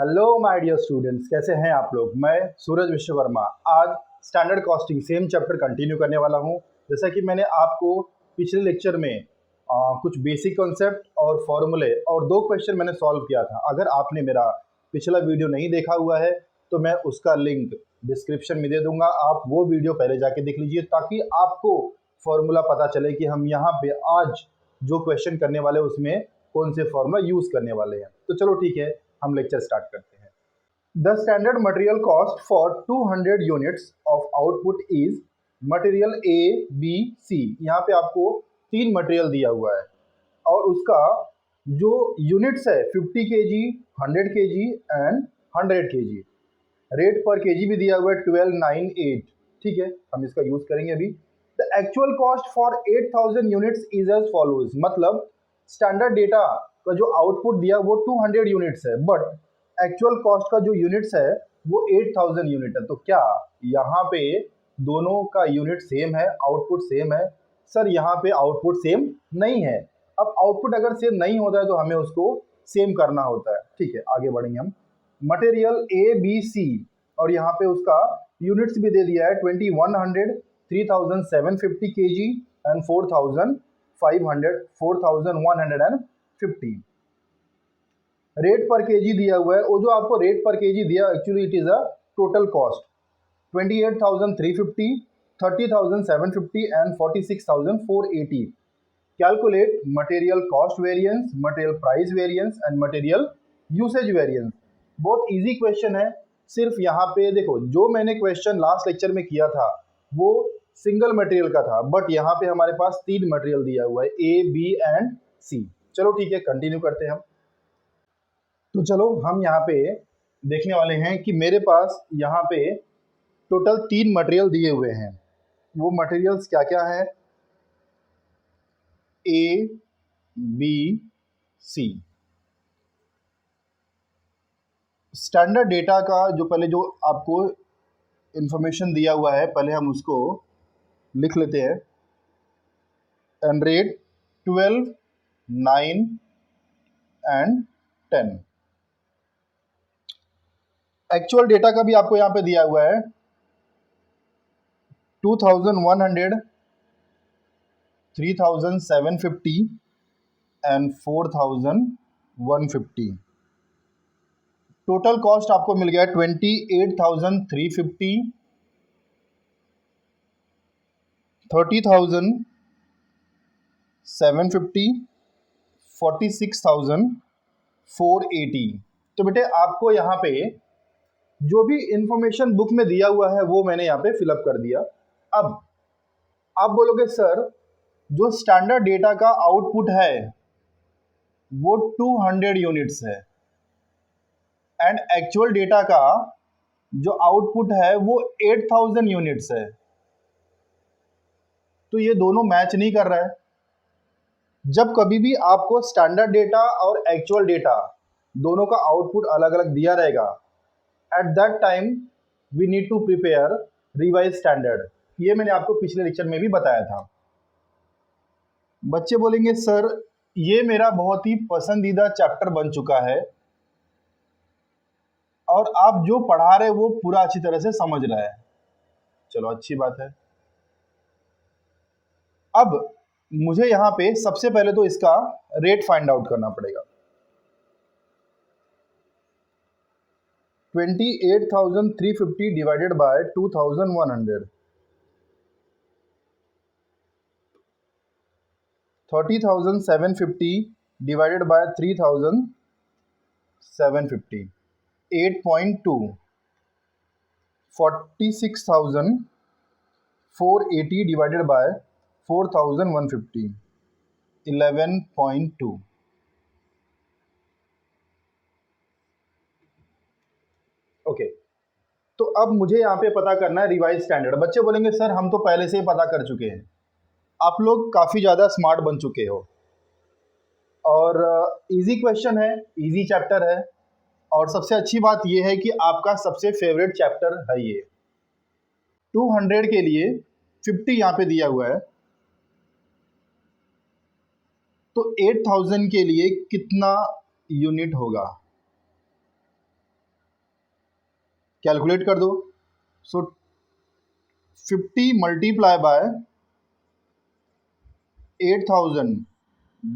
Hello my dear students, कैसे हैं आप लोग। मैं सूरज विश्ववर्मा आज standard costing same chapter continue करने वाला हूं। जैसा कि मैंने आपको पिछले लेक्चर में कुछ बेसिक कॉन्सेप्ट और फॉर्मूले और 2 क्वेश्चन मैंने सॉल्व किया था। अगर आपने मेरा पिछला वीडियो नहीं देखा हुआ है तो मैं उसका लिंक डिस्क्रिप्शन में दे दूंगा। आप वो वीडियो पहले जाके देख लीजिए ताकि आपको फॉर्मूला पता चले कि हम यहाँ पे आज जो क्वेश्चन करने वाले उसमें कौन से फॉर्मूला यूज़ करने वाले हैं। तो चलो ठीक है, हम लेक्चर स्टार्ट करते हैं। The standard material cost for 200 units of output is material A B C. यहाँ पे आपको 3 मटेरियल दिया हुआ है और उसका जो यूनिट्स है 50 kg, 100 kg and 100 kg। Rate पर केजी भी दिया हुआ है 1298। ठीक है, हम इसका यूज करेंगे अभी। The actual cost for 8000 units is as follows. मतलब स्टैंडर्ड डेटा का जो आउटपुट दिया वो 200 यूनिट्स है, बट एक्चुअल कॉस्ट का जो यूनिट्स है वो 8000 यूनिट है। तो क्या यहाँ पे दोनों का यूनिट सेम है, आउटपुट सेम है? सर यहाँ पे आउटपुट सेम नहीं है। अब आउटपुट अगर सेम नहीं होता है तो हमें उसको सेम करना होता है। ठीक है, आगे बढ़ेंगे हम। मटेरियल ए बी सी और यहाँ पे उसका यूनिट्स भी दे दिया है 2100, 3750 kg एंड 4150। रेट पर केजी दिया हुआ है। वो जो आपको रेट पर केजी दिया actually it is a total cost 28,350, 30,750 and 46,480। Calculate material cost variance, material price variance and material usage variance. बहुत इजी क्वेश्चन है। सिर्फ यहाँ पे देखो, जो मैंने क्वेश्चन लास्ट लेक्चर में किया था वो सिंगल मटेरियल का था, बट यहाँ पे हमारे पास 3 मटेरियल दिया हुआ है ए बी एंड सी। चलो ठीक है, कंटिन्यू करते हैं हम। तो चलो हम यहाँ पे देखने वाले हैं कि मेरे पास यहाँ पे टोटल 3 मटेरियल दिए हुए हैं। वो मटेरियल्स क्या क्या है? A B C. Standard data का जो पहले जो आपको इंफॉर्मेशन दिया हुआ है पहले हम उसको लिख लेते हैं। And rate 12, 9 and 10। Actual data का भी आपको यहाँ पे दिया हुआ है 2100, 3750 एंड 4150। टोटल कॉस्ट आपको मिल गया 28,350, 30,750, 46,480। तो बेटे आपको यहाँ पे जो भी इंफॉर्मेशन बुक में दिया हुआ है वो मैंने यहाँ पे फिलअप कर दिया। अब आप बोलोगे सर जो स्टैंडर्ड डेटा का आउटपुट है वो 200 यूनिट्स है एंड एक्चुअल डेटा का जो आउटपुट है वो 8000 यूनिट्स है, तो ये दोनों मैच नहीं कर रहा है। जब कभी भी आपको स्टैंडर्ड डेटा और एक्चुअल डेटा दोनों का आउटपुट अलग अलग दिया रहेगा, at that time we need to prepare revise standard. ये मैंने आपको पिछले लेक्चर में भी बताया था। बच्चे बोलेंगे सर ये मेरा बहुत ही पसंदीदा चैप्टर बन चुका है और आप जो पढ़ा रहे वो पूरा अच्छी तरह से समझ रहा है। चलो अच्छी बात है। अब मुझे यहाँ पे सबसे पहले तो इसका रेट फाइंड आउट करना पड़ेगा। 28,350 divided by 2,100, 30,750 divided by 3,750, 8.2, 46,480 divided by 4,150, 11.2। Okay, तो अब मुझे यहाँ पे पता करना है रिवाइज स्टैंडर्ड। बच्चे बोलेंगे सर हम तो पहले से ही पता कर चुके हैं। आप लोग काफ़ी ज़्यादा स्मार्ट बन चुके हो और इजी क्वेश्चन है, इजी चैप्टर है और सबसे अच्छी बात यह है कि आपका सबसे फेवरेट चैप्टर है ये। 200 के लिए 50 यहाँ पे दिया हुआ है, तो 8000 के लिए कितना यूनिट होगा? कैलकुलेट कर दो। सो 50 मल्टीप्लाई बाय 8000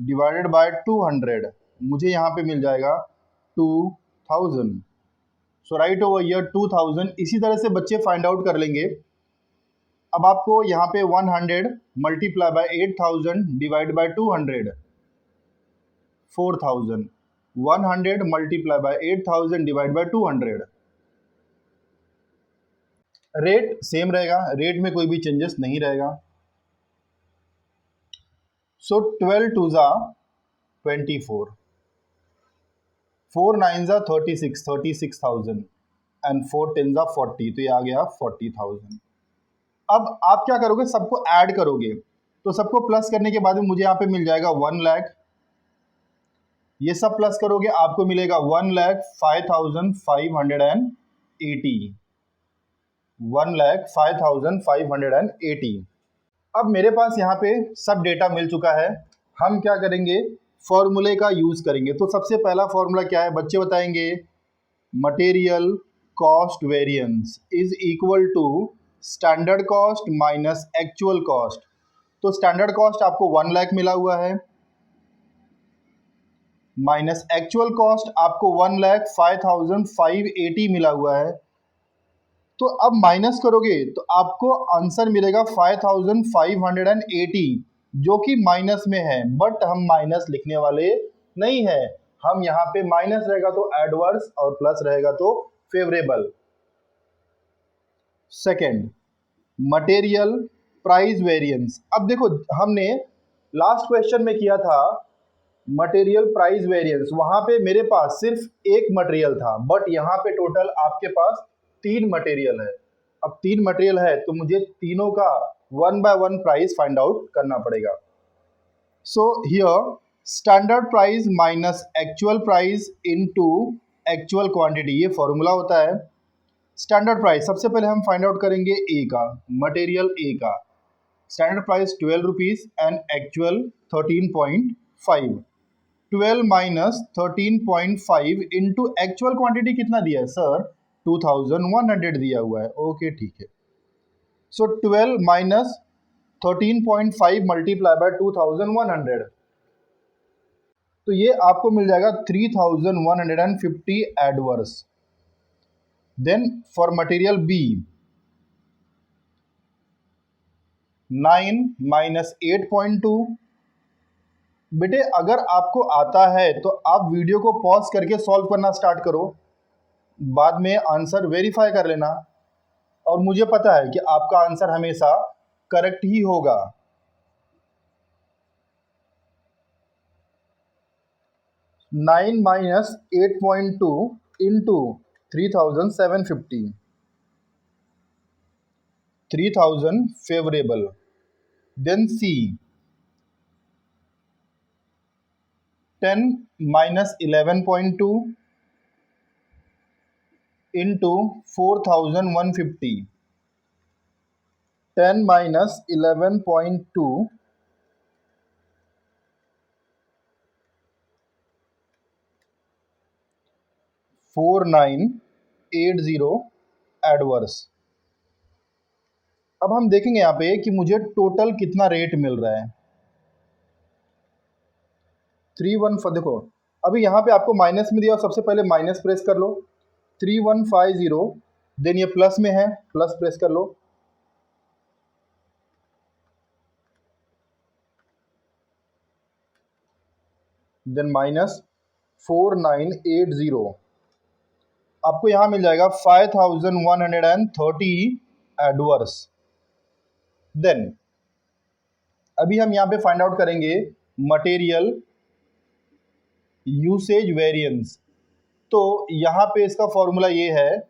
डिवाइडेड बाय 200, मुझे यहाँ पे मिल जाएगा 2000। सो राइट ओवर हियर 2000। इसी तरह से बच्चे फाइंड आउट कर लेंगे। अब आपको यहाँ पे 100 multiply by 8000 divide by 200, 4000। 100 multiply by 8000 divide by 200। Rate same रहेगा, रेट में कोई भी चेंजेस नहीं रहेगा। सो 12 टू ज़ा 24, 4 9 ज़ा 36, 36,000 एंड 4 10 ज़ा 40, तो ये आ गया 40,000। अब आप क्या करोगे, सबको ऐड करोगे, तो सबको प्लस करने के बाद में मुझे यहाँ पे मिल जाएगा 1 लाख। ये सब प्लस करोगे आपको मिलेगा 1,05,580, 1,05,580। अब मेरे पास यहाँ पे सब डेटा मिल चुका है। हम क्या करेंगे, फॉर्मूले का यूज़ करेंगे। तो सबसे पहला फॉर्मूला क्या है, बच्चे बताएंगे। Material cost variance is equal to standard cost minus actual cost. तो स्टैंडर्ड कॉस्ट आपको 1 लाख मिला हुआ है, माइनस एक्चुअल कॉस्ट आपको 1,05,580 मिला हुआ है। तो अब माइनस करोगे तो आपको आंसर मिलेगा 5,580, जो कि माइनस में है, बट हम माइनस लिखने वाले नहीं है। हम यहाँ पे माइनस रहेगा तो एडवर्स और प्लस रहेगा तो favourable. Second, material price variance. अब देखो हमने लास्ट क्वेश्चन में किया था मटेरियल प्राइस वेरिएंस, वहां पे मेरे पास सिर्फ एक मटेरियल था, बट यहाँ पे टोटल आपके पास 3 मटेरियल है। अब 3 मटेरियल है तो मुझे तीनों का 1 बाय 1 प्राइस फाइंड आउट करना पड़ेगा। So here standard price minus actual price into actual quantity, ये फॉर्मूला होता है। स्टैंडर्ड प्राइस सबसे पहले हम फाइंड आउट करेंगे ए का, मटेरियल ए का। Standard price 12 rupees and actual 13.5। 12 minus 13.5 into actual quantity कितना दिया है सर, 2100 दिया हुआ है। ओके ठीक है। सो 12 माइनस 13.5 मल्टीप्लाई बाय 2100, तो ये आपको मिल जाएगा 3150 adverse. Then for material B 9 minus 8.2। बेटे अगर आपको आता है तो आप वीडियो को पॉज करके सॉल्व करना स्टार्ट करो, बाद में आंसर वेरीफाई कर लेना, और मुझे पता है कि आपका आंसर हमेशा करेक्ट ही होगा। Nine minus 8.2 into 3750, 3000 favourable. Then C 10 minus 11.2 into 4150, 10 minus 11.2 4980 adverse. अब हम देखेंगे यहाँ पे कि मुझे टोटल कितना रेट मिल रहा है। 314, देखो अभी यहाँ पे आपको माइनस में दिया, सबसे पहले माइनस प्रेस कर लो। 3150, देन ये प्लस में है, प्लस प्रेस कर लो। देन माइनस 4980, आपको यहाँ मिल जाएगा 5130 एडवर्स। देन अभी हम यहाँ पे फाइंड आउट करेंगे मटेरियल यूसेज वेरिएंस। तो यहाँ पे इसका फॉर्मूला ये है,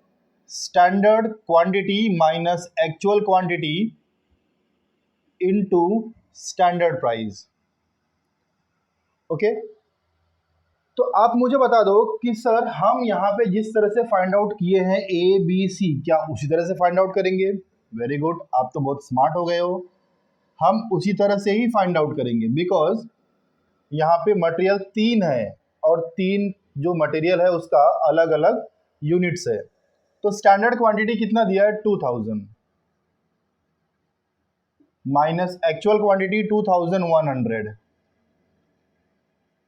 standard quantity minus actual quantity into standard price. Okay, तो आप मुझे बता दो कि सर हम यहाँ पे जिस तरह से फाइंड आउट किए हैं ए बी सी, क्या उसी तरह से फाइंड आउट करेंगे? वेरी गुड, आप तो बहुत स्मार्ट हो गए हो। हम उसी तरह से ही फाइंड आउट करेंगे, बिकॉज यहाँ पे मटेरियल 3 है और 3 जो मटेरियल है उसका अलग अलग यूनिट्स है। तो स्टैंडर्ड क्वांटिटी कितना दिया है 2000 minus actual quantity 2100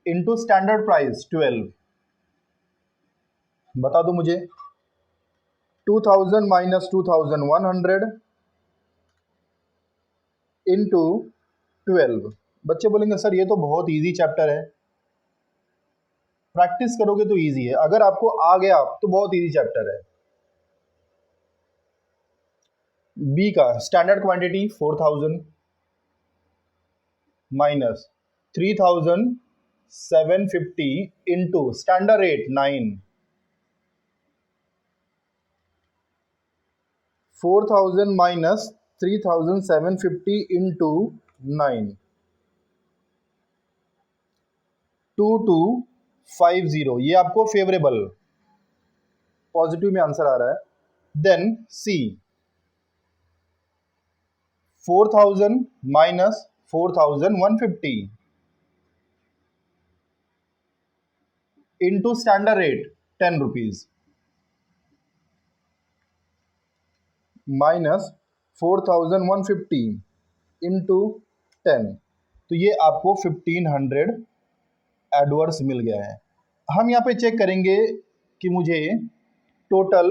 into standard price 12। बता दो मुझे 2000 माइनस 2100 इनटू 12। बच्चे बोलेंगे सर ये तो बहुत इजी चैप्टर है, प्रैक्टिस करोगे तो इजी है, अगर आपको आ गया तो बहुत इजी चैप्टर है। बी का standard quantity 4000 minus 3750 into standard rate 9। 4000 minus 3750 into 9 2250, ये आपको फेवरेबल पॉजिटिव में आंसर आ रहा है। देन सी 4000 minus 4150 into standard rate 10 rupees minus 4150 into 10, तो ये आपको 1500 एडवर्स मिल गया है। हम यहाँ पे चेक करेंगे कि मुझे total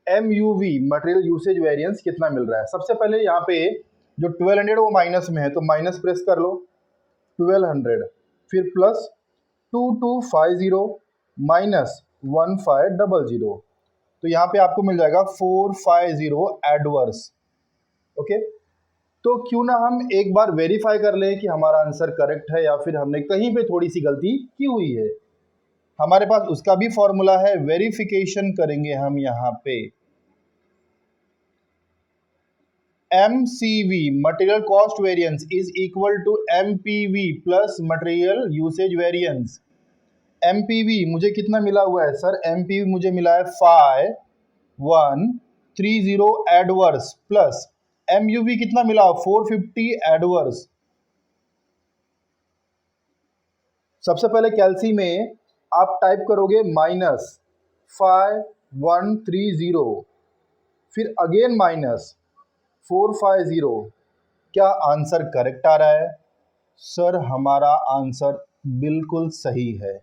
MUV material usage variance कितना मिल रहा है। सबसे पहले यहाँ पे जो 1200 वो माइनस में है तो माइनस प्रेस कर लो 1200, फिर प्लस 2250 माइनस 1500, तो यहाँ पे आपको मिल जाएगा 450 एडवर्स। ओके, तो क्यों ना हम एक बार वेरीफाई कर लें कि हमारा आंसर करेक्ट है या फिर हमने कहीं पे थोड़ी सी गलती की हुई है। हमारे पास उसका भी फॉर्मूला है, वेरिफिकेशन करेंगे हम यहाँ पे। MCV material cost variance is equal to MPV plus material usage variance. MPV मुझे कितना मिला हुआ है सर? MPV मुझे मिला है 5130 एडवर्स प्लस MUV कितना मिला 450 एडवर्स। सबसे पहले कैल्सी में आप टाइप करोगे माइनस 5130, फिर अगेन माइनस 450। क्या आंसर करेक्ट आ रहा है? सर हमारा आंसर बिल्कुल सही है।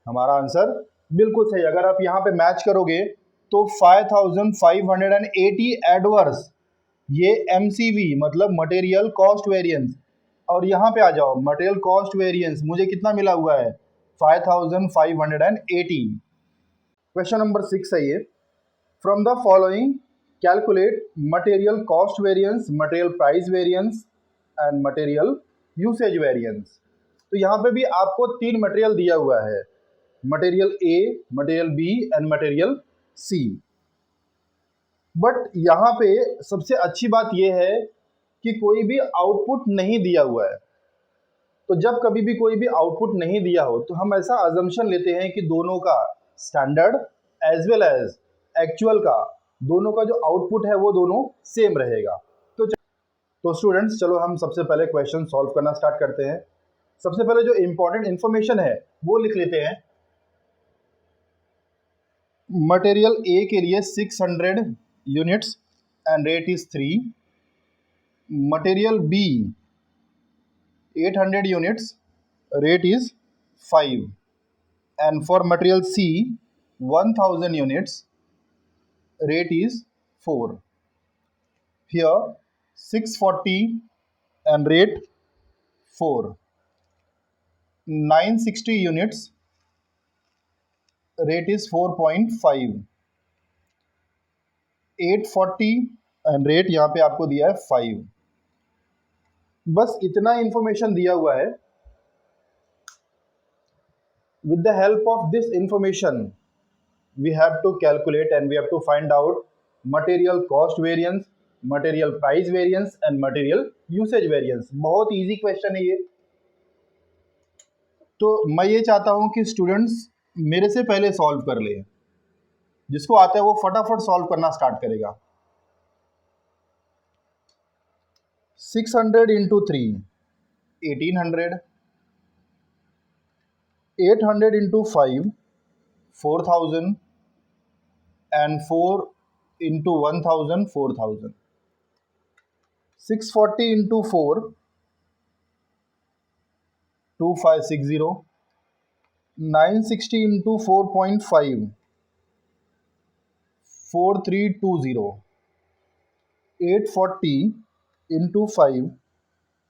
हमारा आंसर बिल्कुल सही। अगर आप यहां पे मैच करोगे तो 5580 एडवर्स, ये MCV मतलब मटेरियल कॉस्ट वेरिएंस, और यहां पे आ जाओ मटेरियल कॉस्ट वेरिएंस मुझे कितना मिला हुआ है 5580। क्वेश्चन नंबर 6 है ये। From the following calculate material cost variance, material price variance and material usage variance. तो यहाँ पे भी आपको 3 मटेरियल दिया हुआ है, material A, material B and material C। But यहाँ पे सबसे अच्छी बात यह है कि कोई भी आउटपुट नहीं दिया हुआ है। तो जब कभी भी कोई भी आउटपुट नहीं दिया हो तो हम ऐसा अजम्पशन लेते हैं कि दोनों का standard as well as actual का, दोनों का जो आउटपुट है वो दोनों सेम रहेगा। तो स्टूडेंट्स चलो हम सबसे पहले क्वेश्चन सॉल्व करना स्टार्ट करते हैं। सबसे पहले जो इंपॉर्टेंट इंफॉर्मेशन है वो लिख लेते हैं। मटेरियल A के लिए 600 units and rate is 3, material B 800 units, rate is 5, and for material C 1000 units, rate is 4. Here 640 and rate 4, 960 units, rate is 4.5, 840 and rate यहाँ पे आपको दिया है 5। बस इतना इंफॉर्मेशन दिया हुआ है। With the help of this information, we have to calculate and we have to find out material cost variance, material price variance and material usage variance। बहुत इजी क्वेश्चन है ये। तो मैं ये चाहता हूं कि स्टूडेंट्स मेरे से पहले सॉल्व कर ले, जिसको आता है वो फटाफट सॉल्व करना स्टार्ट करेगा। 600 into 3 1800, 800 into 5, 4000, and 4 into 1000, 4000. 640 into 4, 2560. 960 into 4.5, 4320. 840 into 5,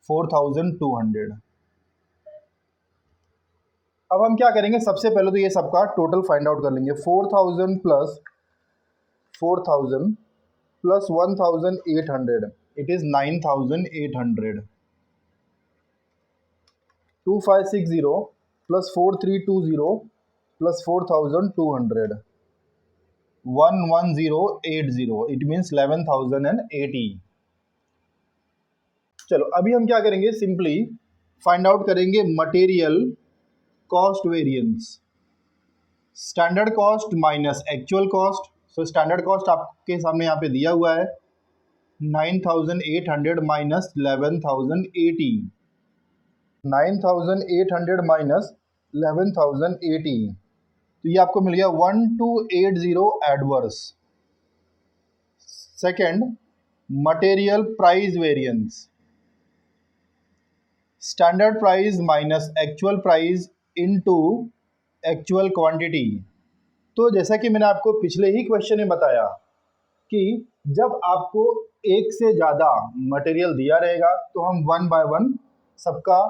4200. अब हम क्या करेंगे, सबसे पहले तो ये सबका टोटल फाइंड आउट कर लेंगे। 4000 plus 4000 plus 1800, it is 9800. 2560 plus 4320 plus 4200, 11080, it means 11080. चलो अभी हम क्या करेंगे, सिंपली फाइंड आउट करेंगे material cost variance, standard cost minus actual cost. So standard cost आपके सामने यहाँ पे दिया हुआ है 9800 माइनस 11080. 9800 माइनस 11080, तो ये आपको मिल गया 1280 adverse. Second, material price variance, standard price minus actual price into actual quantity. तो जैसा कि मैंने आपको पिछले ही क्वेश्चन में बताया कि जब आपको एक से ज़्यादा मटेरियल दिया रहेगा तो हम वन बाय वन सबका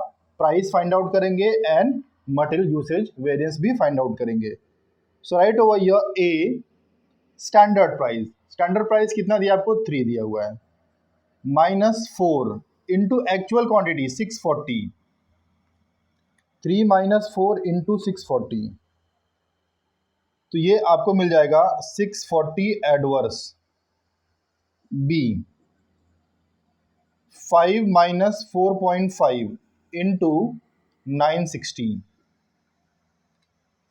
प्राइस फाइंड आउट करेंगे एंड मटेरियल यूसेज वेरिएंस भी फाइंड आउट करेंगे. So right over here A standard price. Standard price कितना दिया आपको, 3 दिया हुआ है, minus 4 into actual quantity 640. 3 minus 4 into 640, तो ये आपको मिल जाएगा 640 adverse. B 5 minus 4.5 into 960.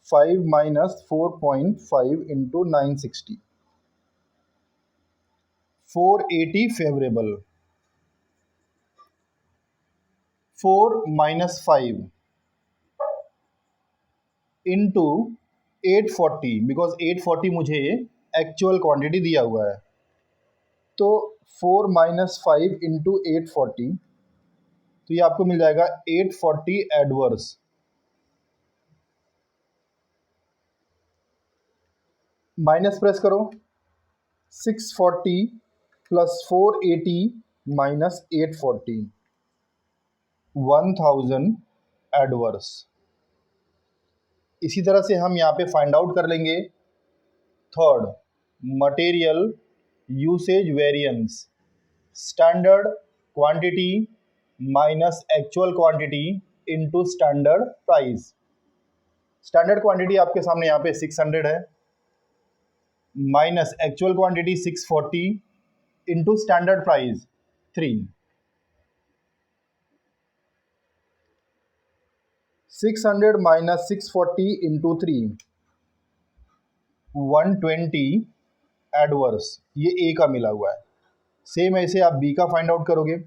5 minus 4.5 into 960, 480 favourable. 4 minus 5 into 840, because 840 मुझे एक्चुअल क्वांटिटी दिया हुआ है, तो 4 माइनस 5 इंटू 840, तो ये आपको मिल जाएगा 840 एडवर्स. माइनस प्रेस करो, 640 प्लस 480 माइनस 840, 1000 एडवर्स. इसी तरह से हम यहाँ पे फाइंड आउट कर लेंगे third, material usage variance, standard quantity minus actual quantity into standard price. Standard quantity आपके सामने यहाँ पे 600 है, minus actual quantity 640 into standard price 3. 600 minus 640 into 3, 120 adverse. ये ए का मिला हुआ है. सेम ऐसे आप बी का फाइंड आउट करोगे.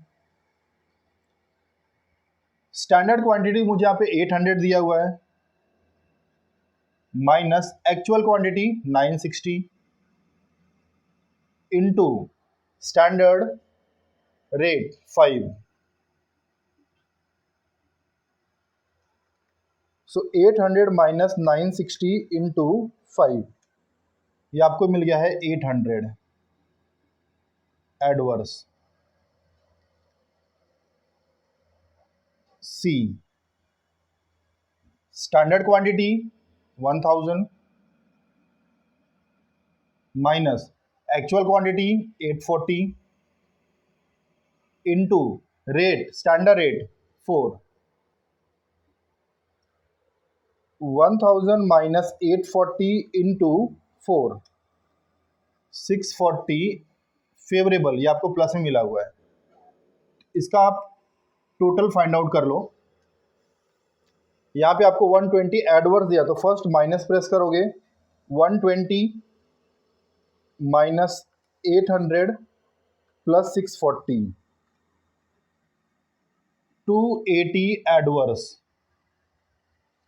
स्टैंडर्ड क्वांटिटी मुझे यहाँ पे 800 दिया हुआ है, minus actual quantity 960 into standard rate 5. So 800 minus 960 into 5, ये आपको मिल गया है 800 adverse. C, standard quantity 1000 minus actual quantity 840 into rate, standard rate 4. 1000 minus 840 into 4, 640 favourable. ये आपको प्लस में मिला हुआ है. इसका आप टोटल फाइंड आउट कर लो. यहाँ पे आपको 120 एडवर्स दिया, तो फर्स्ट माइनस प्रेस करोगे, 120 माइनस 800 प्लस 640, 280 एडवर्स.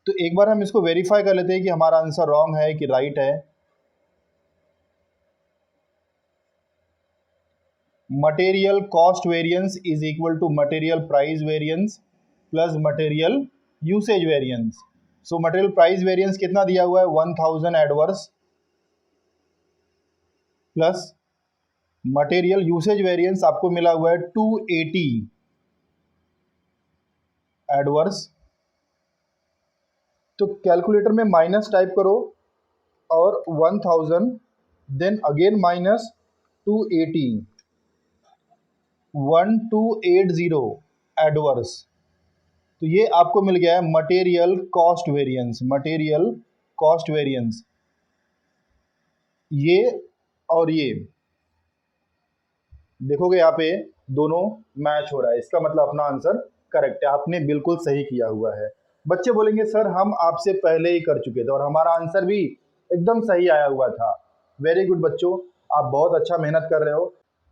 तो एक बार हम इसको वेरीफाई कर लेते हैं कि हमारा आंसर रॉन्ग है कि राइट है। Material cost variance is equal to material price variance plus material usage variance. So material price variance कितना दिया हुआ है 1000 adverse plus material usage variance आपको मिला हुआ है 280 एडवर्स। तो कैलकुलेटर में माइनस टाइप करो और 1000 देन अगेन माइनस 280 1280 एडवर्स। तो ये आपको मिल गया है material cost variance. Material cost variance ये और ये देखोगे यहाँ पे दोनों मैच हो रहा है, इसका मतलब अपना आंसर करेक्ट है, आपने बिल्कुल सही किया हुआ है। बच्चे बोलेंगे सर हम आपसे पहले ही कर चुके थे और हमारा आंसर भी एकदम सही आया हुआ था। वेरी गुड बच्चों, आप बहुत अच्छा मेहनत कर रहे हो।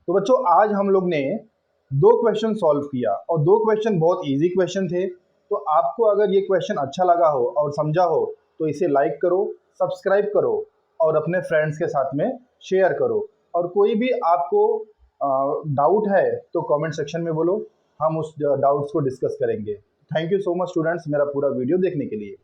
तो बच्चों आज हम लोग ने 2 क्वेश्चन सॉल्व किया और 2 क्वेश्चन बहुत इजी क्वेश्चन थे। तो आपको अगर ये क्वेश्चन अच्छा लगा हो और समझा हो तो इसे लाइक करो, सब्सक्राइब करो और अपने फ्रेंड्स के साथ में शेयर करो। और कोई भी आपको डाउट है तो कमेंट सेक्शन में बोलो, हम उस डाउट्स को डिस्कस करेंगे। Thank you so much students मेरा पूरा वीडियो देखने के लिए।